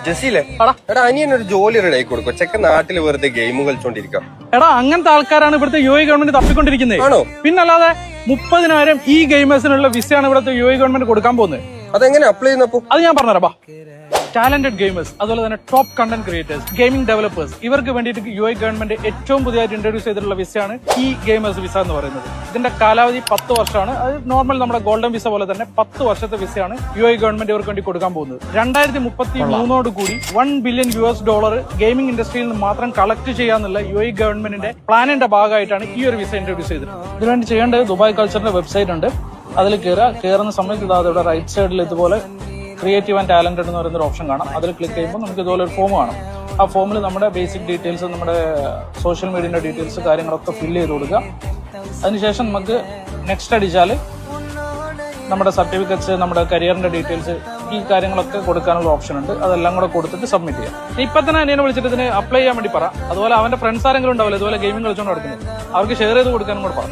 ജസീലെ എടാ അനിയനൊരു ജോലി റെഡി ആയി കൊടുക്കും. ചെക്കൻ നാട്ടിൽ വെറുതെ ഗെയിം കളിച്ചോണ്ടിരിക്കാം. എടാ അങ്ങനത്തെ ആൾക്കാരാണ് ഇവിടുത്തെ UAE ഗവൺമെന്റ് തപ്പിക്കൊണ്ടിരിക്കുന്നത്. ആണോ? പിന്നല്ലാതെ 30,000 ഈ ഗെയിമേഴ്സിനുള്ള വിസയാണ് ഇവിടുത്തെ UAE ഗവൺമെന്റ് കൊടുക്കാൻ പോകുന്നത്. അതെങ്ങനെ അപ്ലൈ ചെയ്യുന്നപ്പോ? അത് ഞാൻ പറഞ്ഞുതരാം. ടാലന്റഡ് ഗെയിമേഴ്സ്, അതുപോലെ തന്നെ top content creators, gaming developers, ഇവർക്ക് വേണ്ടിയിട്ട് UAE ഗവൺമെന്റ് ഏറ്റവും പുതിയതായിട്ട് ഇൻട്രൊഡ്യൂസ് ചെയ്തിട്ടുള്ള വിസയാണ് ഈ ഗെയിമേഴ്സ് വിസ എന്ന് പറയുന്നത്. ഇതിന്റെ കാലാവധി 10 വർഷമാണ്. അത് നോർമൽ നമ്മുടെ ഗോൾഡൻ വിസ പോലെ തന്നെ 10 വർഷത്തെ വിസയാണ് UAE ഗവൺമെന്റ് ഇവർക്ക് വേണ്ടി കൊടുക്കാൻ പോകുന്നത്. 2033 കൂടി $1 ബില്യൺ ഗെയിമിംഗ് ഇൻഡസ്ട്രിയിൽ നിന്ന് മാത്രം കളക്ട് ചെയ്യാന്നുള്ള UAE ഗവൺമെന്റിന്റെ പ്ലാനിന്റെ ഭാഗമായിട്ടാണ് ഈ ഒരു വിസ ഇൻട്രൊഡ്യൂസ് ചെയ്തത്. ഇതിനുവേണ്ടി ചെയ്യേണ്ടത് ദുബായ് കൾച്ചറിന്റെ വെബ്സൈറ്റ് ഉണ്ട്. അതിൽ കയറുന്ന സമയത്ത് ഇവിടെ റൈറ്റ് സൈഡിൽ ഇതുപോലെ ക്രിയേറ്റീവ് ആൻഡ് ടാലന്റഡ് എന്ന് പറയുന്ന ഒരു ഓപ്ഷൻ കാണാം. അതിൽ ക്ലിക്ക് ചെയ്യുമ്പോൾ നമുക്ക് ഇതുപോലെ ഒരു ഫോം കാണാം. ആ ഫോമിൽ നമ്മുടെ ബേസിക് ഡീറ്റെയിൽസ്, നമ്മുടെ സോഷ്യൽ മീഡിയയുടെ ഡീറ്റെയിൽസ്, കാര്യങ്ങളൊക്കെ ഫില്ല് ചെയ്ത് കൊടുക്കുക. അതിനുശേഷം നമുക്ക് നെക്സ്റ്റ് അടിച്ചാൽ നമ്മുടെ സർട്ടിഫിക്കറ്റ്സ്, നമ്മുടെ കരിയറിന്റെ ഡീറ്റെയിൽസ്, ഈ കാര്യങ്ങളൊക്കെ കൊടുക്കാനുള്ള ഓപ്ഷൻ ഉണ്ട്. അതെല്ലാം കൂടെ കൊടുത്തിട്ട് സബ്മിറ്റ് ചെയ്യാം. ഇപ്പൊ തന്നെ അനിയനെ വിളിച്ചിട്ട് ഇതിന് അപ്ലൈ ചെയ്യാൻ വേണ്ടി പറ. അതുപോലെ അവന്റെ ഫ്രണ്ട്സ് ആരെങ്കിലും ഉണ്ടാവില്ല ഇതുപോലെ ഗെയിമിംഗ് കളിച്ചുകൊണ്ട് നടക്കുന്നത്, അവർക്ക് ഷെയർ ചെയ്ത് കൊടുക്കാനും കൂടെ പറ.